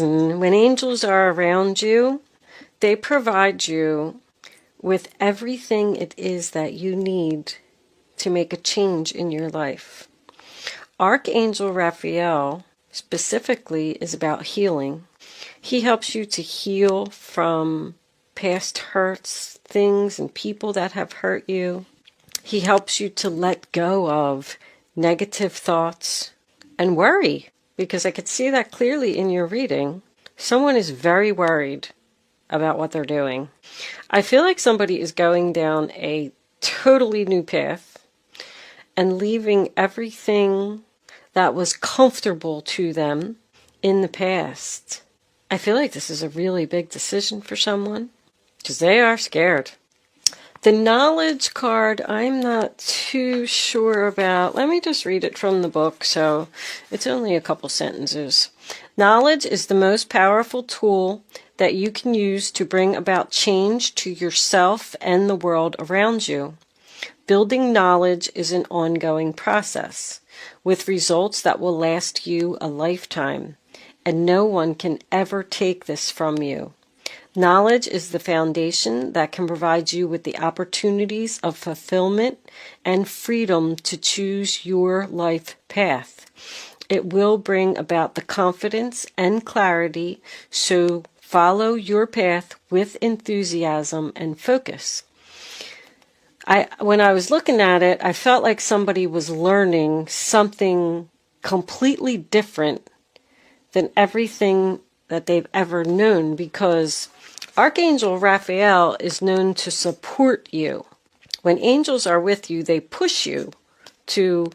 And when angels are around you, they provide you with everything it is that you need to make a change in your life. Archangel Raphael specifically is about healing. He helps you to heal from past hurts, things and people that have hurt you. He helps you to let go of negative thoughts and worry, because I could see that clearly in your reading. Someone is very worried about what they're doing. I feel like somebody is going down a totally new path and leaving everything that was comfortable to them in the past. I feel like this is a really big decision for someone because they are scared. The knowledge card, I'm not too sure about. Let me just read it from the book, so it's only a couple sentences. Knowledge is the most powerful tool that you can use to bring about change to yourself and the world around you. Building knowledge is an ongoing process, with results that will last you a lifetime, and no one can ever take this from you. Knowledge is the foundation that can provide you with the opportunities of fulfillment and freedom to choose your life path. It will bring about the confidence and clarity, so follow your path with enthusiasm and focus. When I was looking at it, I felt like somebody was learning something completely different than everything that they've ever known, because Archangel Raphael is known to support you. When angels are with you, they push you to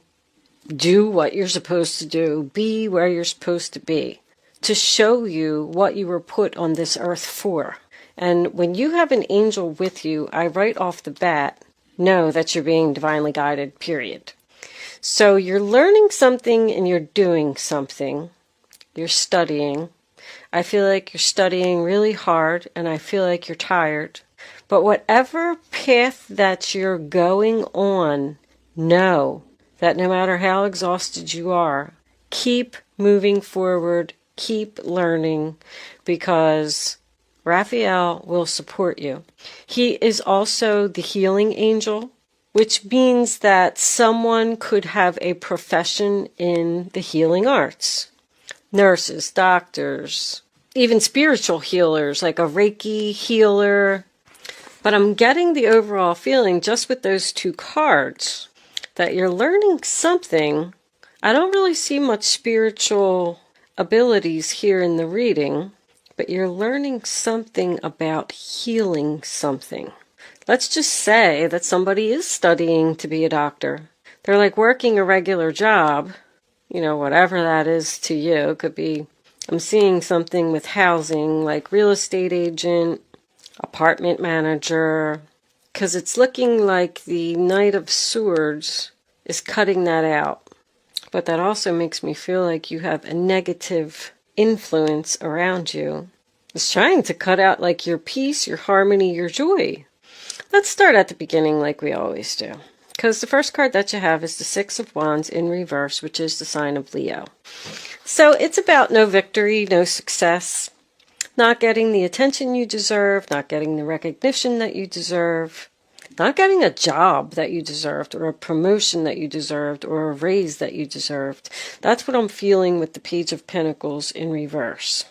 do what you're supposed to do, be where you're supposed to be, to show you what you were put on this earth for. And when you have an angel with you, I right off the bat know that you're being divinely guided, period. So you're learning something and you're doing something. You're studying. I feel like you're studying really hard, and I feel like you're tired. But whatever path that you're going on, know that no matter how exhausted you are, keep moving forward, keep learning, because Raphael will support you. He is also the healing angel, which means that someone could have a profession in the healing arts. Nurses, doctors, even spiritual healers, like a Reiki healer. But I'm getting the overall feeling, just with those two cards, that you're learning something. I don't really see much spiritual abilities here in the reading, but you're learning something about healing something. Let's just say that somebody is studying to be a doctor. They're like working a regular job, whatever that is to you. It could be, I'm seeing something with housing, like real estate agent, apartment manager, because it's looking like the Knight of Swords is cutting that out. But that also makes me feel like you have a negative influence around you. It's trying to cut out like your peace, your harmony, your joy. Let's start at the beginning like we always do. Because the first card that you have is the Six of Wands in reverse, which is the sign of Leo. So it's about no victory, no success, not getting the attention you deserve, not getting the recognition that you deserve, not getting a job that you deserved, or a promotion that you deserved, or a raise that you deserved. That's what I'm feeling with the Page of Pentacles in reverse.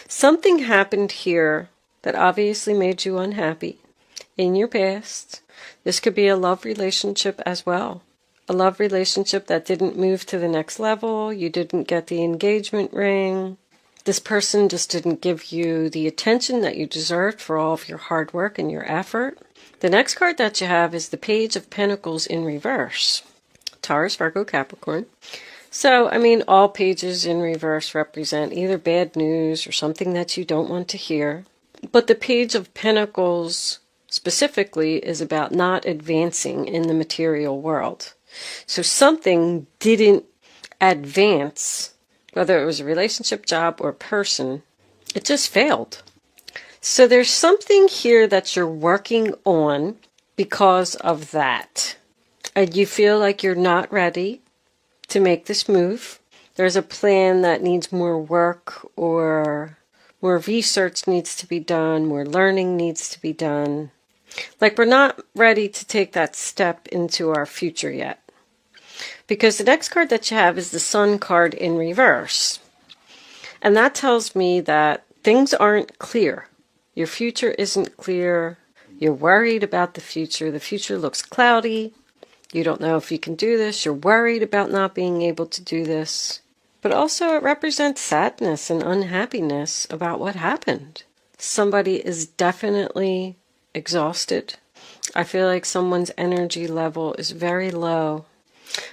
Something happened here that obviously made you unhappy in your past. This could be a love relationship as well. A love relationship that didn't move to the next level. You didn't get the engagement ring. This person just didn't give you the attention that you deserved for all of your hard work and your effort. The next card that you have is the Page of Pentacles in reverse. Taurus, Virgo, Capricorn. So, all pages in reverse represent either bad news or something that you don't want to hear. But the Page of Pentacles specifically is about not advancing in the material world. So something didn't advance, whether it was a relationship, job, or person. It just failed. So there's something here that you're working on because of that. And you feel like you're not ready to make this move. there's a plan that needs more work, or more research needs to be done, more learning needs to be done. Like we're not ready to take that step into our future yet. Because the next card that you have is the Sun card in reverse. And that tells me that things aren't clear. Your future isn't clear. You're worried about the future. The future looks cloudy. You don't know if you can do this. You're worried about not being able to do this. But also it represents sadness and unhappiness about what happened. Somebody is definitely exhausted. I feel like someone's energy level is very low.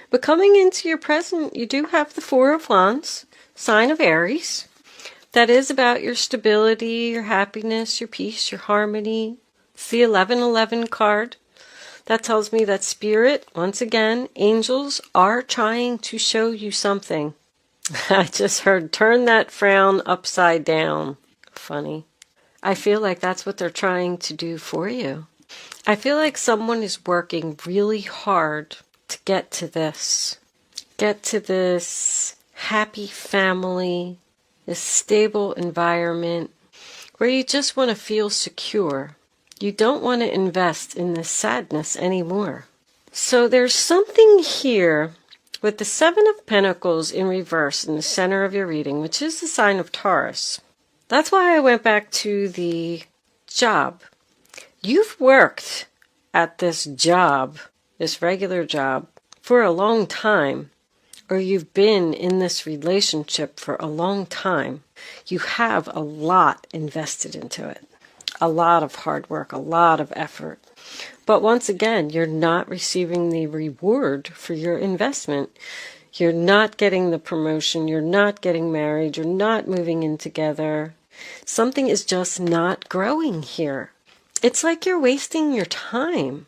But coming into your present, you do have the Four of Wands, sign of Aries. That is about your stability, your happiness, your peace, your harmony. It's the 1111 card. That tells me that spirit, once again, angels are trying to show you something. I just heard, turn that frown upside down. Funny. I feel like that's what they're trying to do for you. I feel like someone is working really hard to get to this. Get to this happy family, this stable environment where you just want to feel secure. You don't want to invest in this sadness anymore. So there's something here with the Seven of Pentacles in reverse in the center of your reading, which is the sign of Taurus. That's why I went back to the job. You've worked at this job, this regular job, for a long time, or you've been in this relationship for a long time. You have a lot invested into it. A lot of hard work, a lot of effort. But once again, you're not receiving the reward for your investment. You're not getting the promotion. You're not getting married. You're not moving in together. Something is just not growing here. It's like you're wasting your time.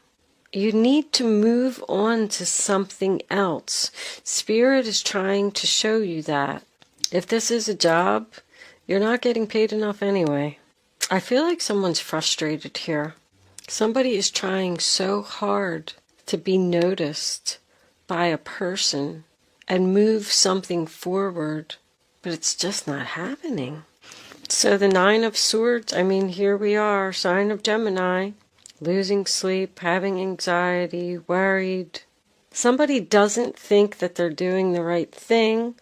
You need to move on to something else. Spirit is trying to show you that. If this is a job, you're not getting paid enough anyway. I feel like someone's frustrated here. Somebody is trying so hard to be noticed by a person and move something forward, but it's just not happening. So the Nine of Swords, I mean, here we are, sign of Gemini, losing sleep, having anxiety, worried. Somebody doesn't think that they're doing the right thing,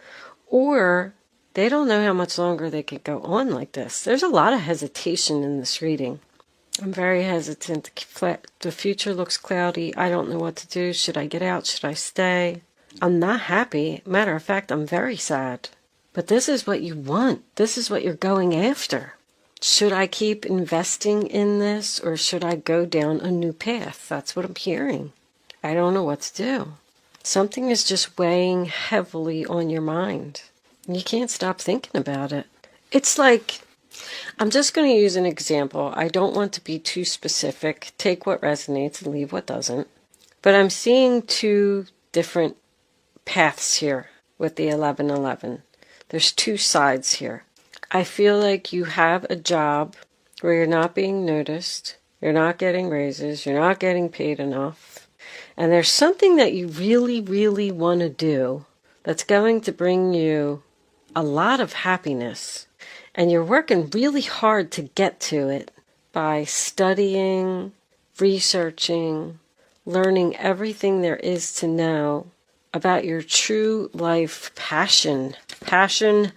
or they don't know how much longer they could go on like this. There's a lot of hesitation in this reading. I'm very hesitant. The future looks cloudy. I don't know what to do. Should I get out? Should I stay? I'm not happy. Matter of fact, I'm very sad. But this is what you want. This is what you're going after. Should I keep investing in this, or should I go down a new path? That's what I'm hearing. I don't know what to do. Something is just weighing heavily on your mind. You can't stop thinking about it. It's like, I'm just going to use an example. I don't want to be too specific. Take what resonates and leave what doesn't. But I'm seeing two different paths here with the 1111. There's two sides here. I feel like you have a job where you're not being noticed, you're not getting raises, you're not getting paid enough, and there's something that you really, really want to do that's going to bring you a lot of happiness, and you're working really hard to get to it by studying, researching, learning everything there is to know about your true life passion. Passion.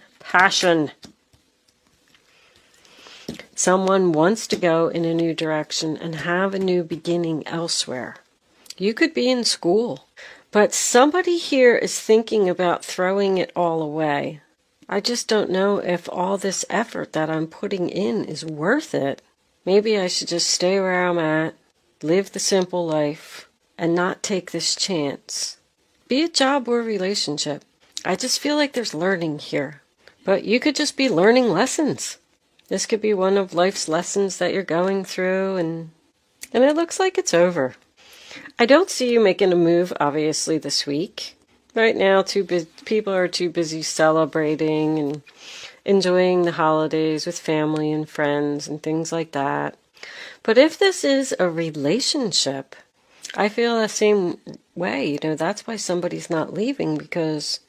Someone wants to go in a new direction and have a new beginning elsewhere. You could be in school, but somebody here is thinking about throwing it all away. I just don't know if all this effort that I'm putting in is worth it. Maybe I should just stay where I'm at, live the simple life, and not take this chance. Be it job or relationship. I just feel like there's learning here. But you could just be learning lessons. This could be one of life's lessons that you're going through, and it looks like it's over. I don't see you making a move, obviously, this week. Right now, people are too busy celebrating and enjoying the holidays with family and friends and things like that. But if this is a relationship, I feel the same way. That's why somebody's not leaving, because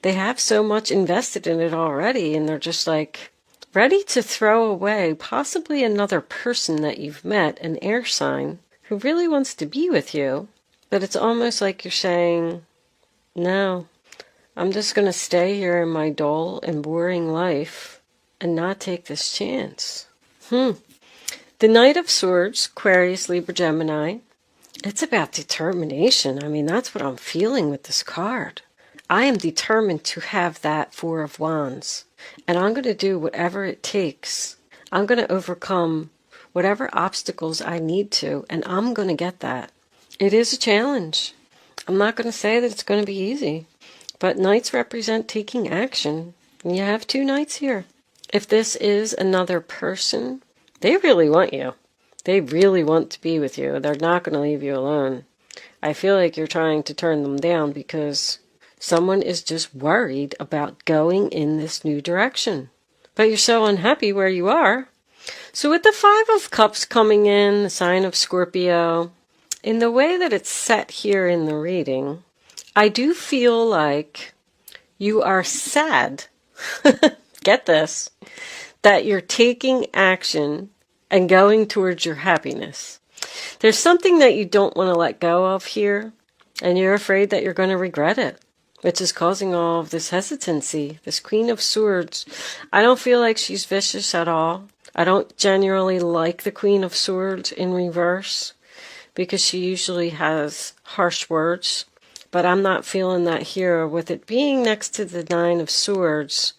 They have so much invested in it already, and they're just like ready to throw away possibly another person that you've met, an air sign, who really wants to be with you. But it's almost like you're saying, no, I'm just going to stay here in my dull and boring life and not take this chance. The Knight of Swords, Aquarius, Libra, Gemini. It's about determination. I mean, that's what I'm feeling with this card. I am determined to have that Four of Wands. And I'm going to do whatever it takes. I'm going to overcome whatever obstacles I need to. And I'm going to get that. It is a challenge. I'm not going to say that it's going to be easy. But Knights represent taking action. And you have two Knights here. If this is another person, they really want you. They really want to be with you. They're not going to leave you alone. I feel like you're trying to turn them down because someone is just worried about going in this new direction. But you're so unhappy where you are. So with the Five of Cups coming in, the sign of Scorpio, in the way that it's set here in the reading, I do feel like you are sad. Get this. That you're taking action and going towards your happiness. There's something that you don't want to let go of here, and you're afraid that you're going to regret it, which is causing all of this hesitancy. This Queen of Swords, I don't feel like she's vicious at all. I don't genuinely like the Queen of Swords in reverse, because she usually has harsh words, but I'm not feeling that here. With it being next to the Nine of Swords,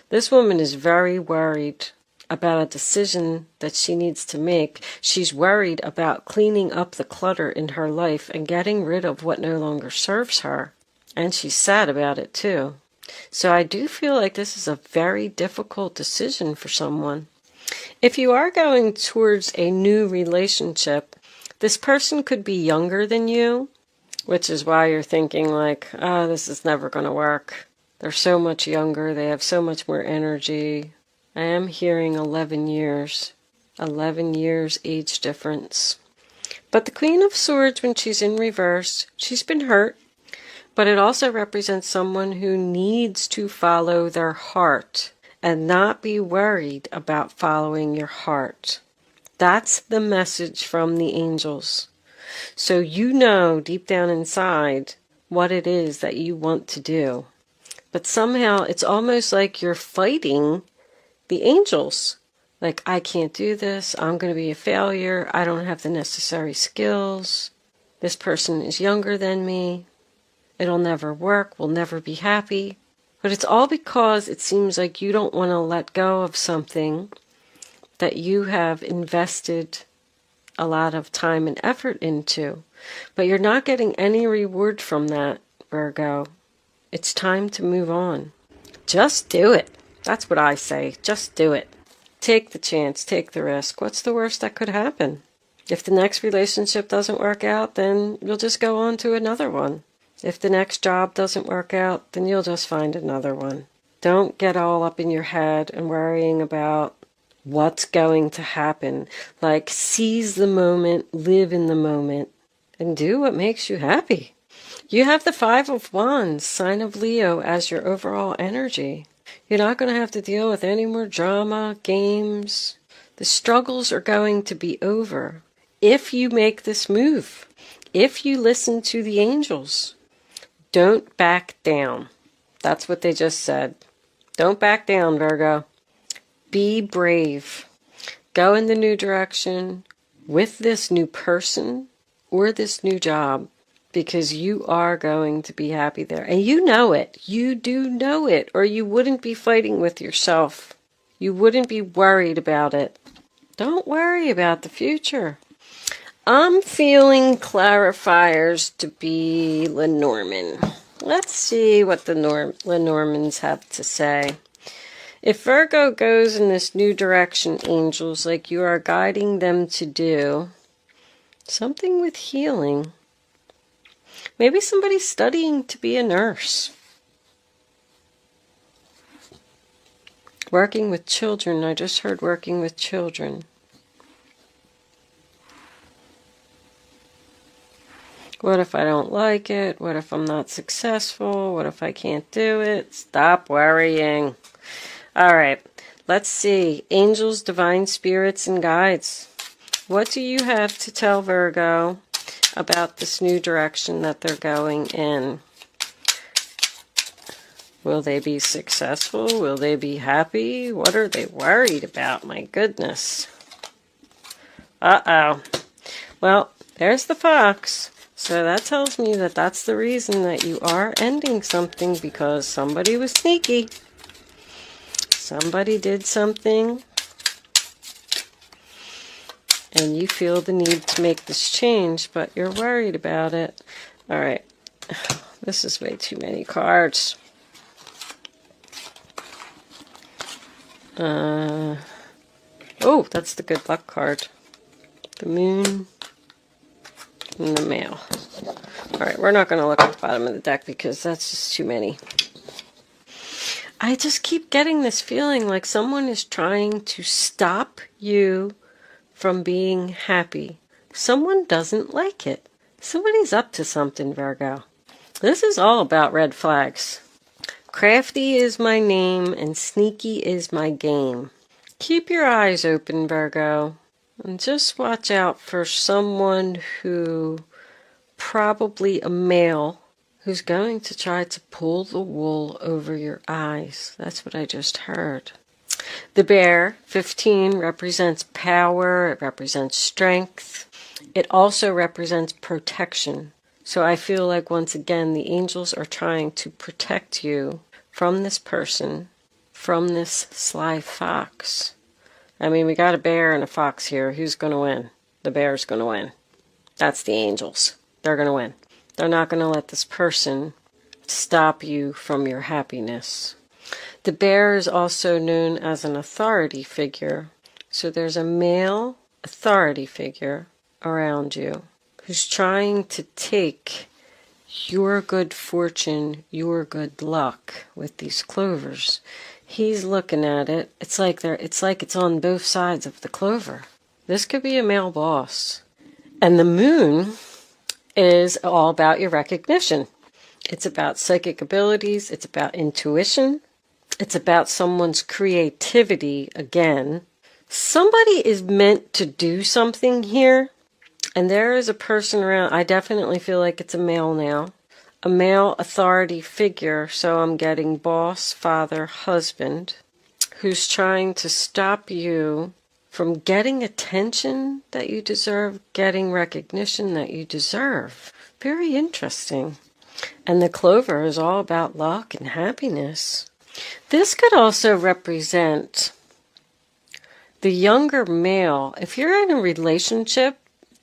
this woman is very worried about a decision that she needs to make. She's worried about cleaning up the clutter in her life and getting rid of what no longer serves her. And she's sad about it too. So I do feel like this is a very difficult decision for someone. If you are going towards a new relationship, this person could be younger than you, which is why you're thinking like, oh, this is never going to work. They're so much younger. They have so much more energy. I am hearing 11 years. 11 years age difference. But the Queen of Swords, when she's in reverse, she's been hurt. But it also represents someone who needs to follow their heart and not be worried about following your heart. That's the message from the angels. So you know deep down inside what it is that you want to do. But somehow it's almost like you're fighting the angels. Like, I can't do this. I'm going to be a failure. I don't have the necessary skills. This person is younger than me. It'll never work. We'll never be happy. But it's all because it seems like you don't want to let go of something that you have invested a lot of time and effort into. But you're not getting any reward from that, Virgo. It's time to move on. Just do it. That's what I say. Just do it. Take the chance. Take the risk. What's the worst that could happen? If the next relationship doesn't work out, then you'll just go on to another one. If the next job doesn't work out, then you'll just find another one. Don't get all up in your head and worrying about what's going to happen. Like, seize the moment, live in the moment, and do what makes you happy. You have the Five of Wands, sign of Leo, as your overall energy. You're not going to have to deal with any more drama, games. The struggles are going to be over if you make this move, if you listen to the angels. Don't back down. That's what they just said. Don't back down, Virgo. Be brave. Go in the new direction with this new person or this new job, because you are going to be happy there. And you know it. You do know it, or you wouldn't be fighting with yourself. You wouldn't be worried about it. Don't worry about the future. I'm feeling clarifiers to be Lenormand. Let's see what the Lenormands have to say. If Virgo goes in this new direction, angels, like you are guiding them to do, something with healing. Maybe somebody's studying to be a nurse. Working with children. I just heard working with children. What if I don't like it? What if I'm not successful? What if I can't do it? Stop worrying. All right, let's see. Angels, divine spirits, and guides. What do you have to tell Virgo about this new direction that they're going in? Will they be successful? Will they be happy? What are they worried about? My goodness. Uh-oh. Well, there's the fox. So that tells me that that's the reason that you are ending something, because somebody was sneaky. Somebody did something. And you feel the need to make this change, but you're worried about it. All right. This is way too many cards. Oh, that's the good luck card. The moon and the mail. All right, we're not going to look at the bottom of the deck because that's just too many. I just keep getting this feeling like someone is trying to stop you from being happy. Someone doesn't like it. Somebody's up to something, Virgo. This is all about red flags. Crafty is my name and sneaky is my game. Keep your eyes open, Virgo, and just watch out for someone who, probably a male, who's going to try to pull the wool over your eyes. That's what I just heard. The bear, 15, represents power. It represents strength. It also represents protection. So I feel like, once again, the angels are trying to protect you from this person, from this sly fox. I mean, we got a bear and a fox here. Who's going to win? The bear's going to win. That's the angels. They're going to win. They're not going to let this person stop you from your happiness. The bear is also known as an authority figure. So there's a male authority figure around you who's trying to take your good fortune, your good luck with these clovers. He's looking at it. It's like it's on both sides of the clover. This could be a male boss. And the moon is all about your recognition. It's about psychic abilities. It's about intuition. It's about someone's creativity again. Somebody is meant to do something here. And there is a person around. I definitely feel like it's a male now. A male authority figure. So I'm getting boss, father, husband, who's trying to stop you from getting attention that you deserve, getting recognition that you deserve. Very interesting. And the clover is all about luck and happiness. This could also represent the younger male. If you're in a relationship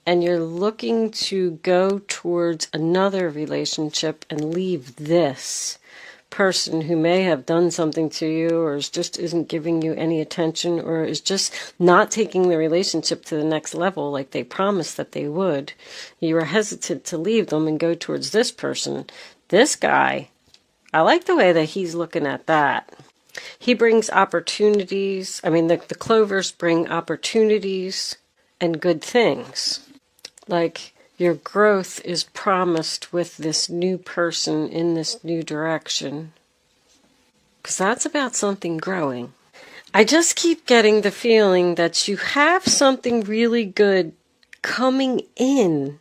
and you're looking to go towards another relationship and leave this person who may have done something to you, or just isn't giving you any attention, or is just not taking the relationship to the next level like they promised that they would, you are hesitant to leave them and go towards this person. This guy, I like the way that he's looking at that. He brings opportunities. I mean, the clovers bring opportunities and good things. Like, your growth is promised with this new person in this new direction. Because that's about something growing. I just keep getting the feeling that you have something really good coming in.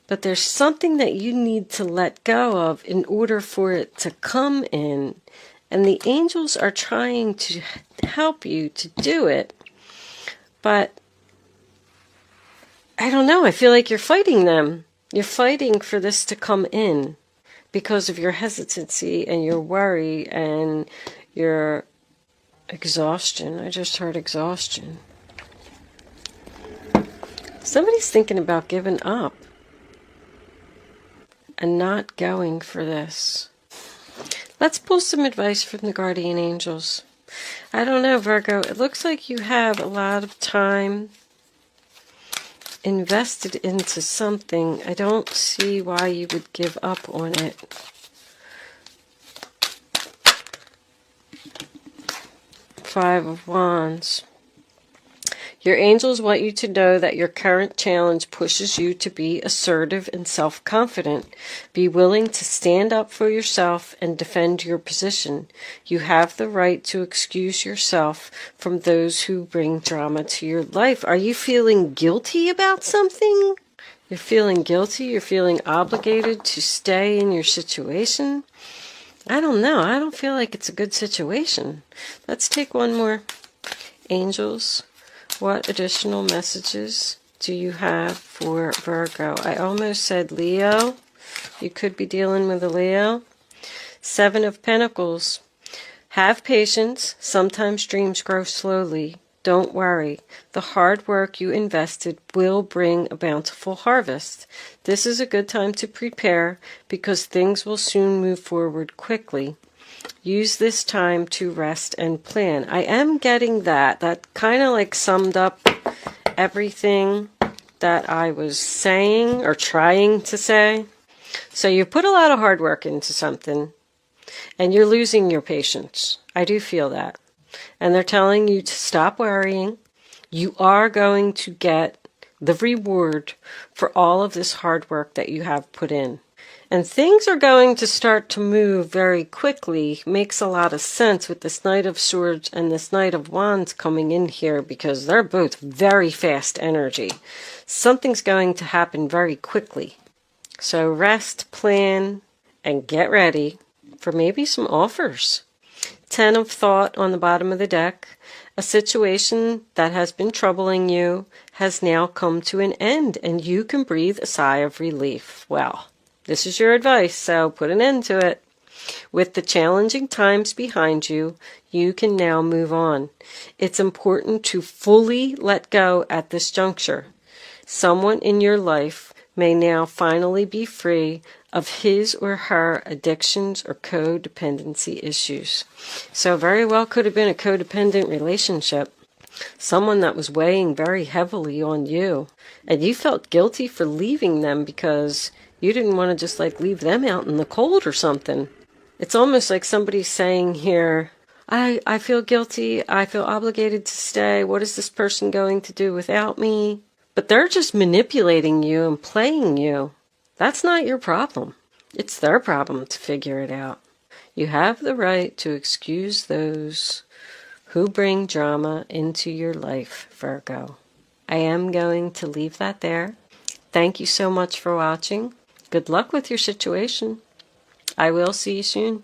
But there's something that you need to let go of in order for it to come in. And the angels are trying to help you to do it. But I don't know. I feel like you're fighting them. You're fighting for this to come in because of your hesitancy and your worry and your exhaustion. I just heard exhaustion. Somebody's thinking about giving up and not going for this. Let's pull some advice from the guardian angels. I don't know, Virgo. It looks like you have a lot of time invested into something. I don't see why you would give up on it. Five of Wands. Your angels want you to know that your current challenge pushes you to be assertive and self-confident. Be willing to stand up for yourself and defend your position. You have the right to excuse yourself from those who bring drama to your life. Are you feeling guilty about something? You're feeling guilty? You're feeling obligated to stay in your situation? I don't know. I don't feel like it's a good situation. Let's take one more. Angels, what additional messages do you have for Virgo? I almost said Leo. You could be dealing with a Leo. 7 of Pentacles. Have patience. Sometimes dreams grow slowly. Don't worry. The hard work you invested will bring a bountiful harvest. This is a good time to prepare because things will soon move forward quickly. Use this time to rest and plan. I am getting that. That kind of like summed up everything that I was saying or trying to say. So you put a lot of hard work into something and you're losing your patience. I do feel that. And they're telling you to stop worrying. You are going to get the reward for all of this hard work that you have put in. And things are going to start to move very quickly. Makes a lot of sense with this Knight of Swords and this Knight of Wands coming in here because they're both very fast energy. Something's going to happen very quickly. So rest, plan, and get ready for maybe some offers. 10 of Thought on the bottom of the deck. A situation that has been troubling you has now come to an end and you can breathe a sigh of relief. Well, this is your advice, so put an end to it. With the challenging times behind you, you can now move on. It's important to fully let go at this juncture. Someone in your life may now finally be free of his or her addictions or codependency issues. So very well could have been a codependent relationship. Someone that was weighing very heavily on you. And you felt guilty for leaving them because you didn't want to just like leave them out in the cold or something. It's almost like somebody's saying here, I feel guilty. I feel obligated to stay. What is this person going to do without me? But they're just manipulating you and playing you. That's not your problem. It's their problem to figure it out. You have the right to excuse those who bring drama into your life, Virgo. I am going to leave that there. Thank you so much for watching. Good luck with your situation. I will see you soon.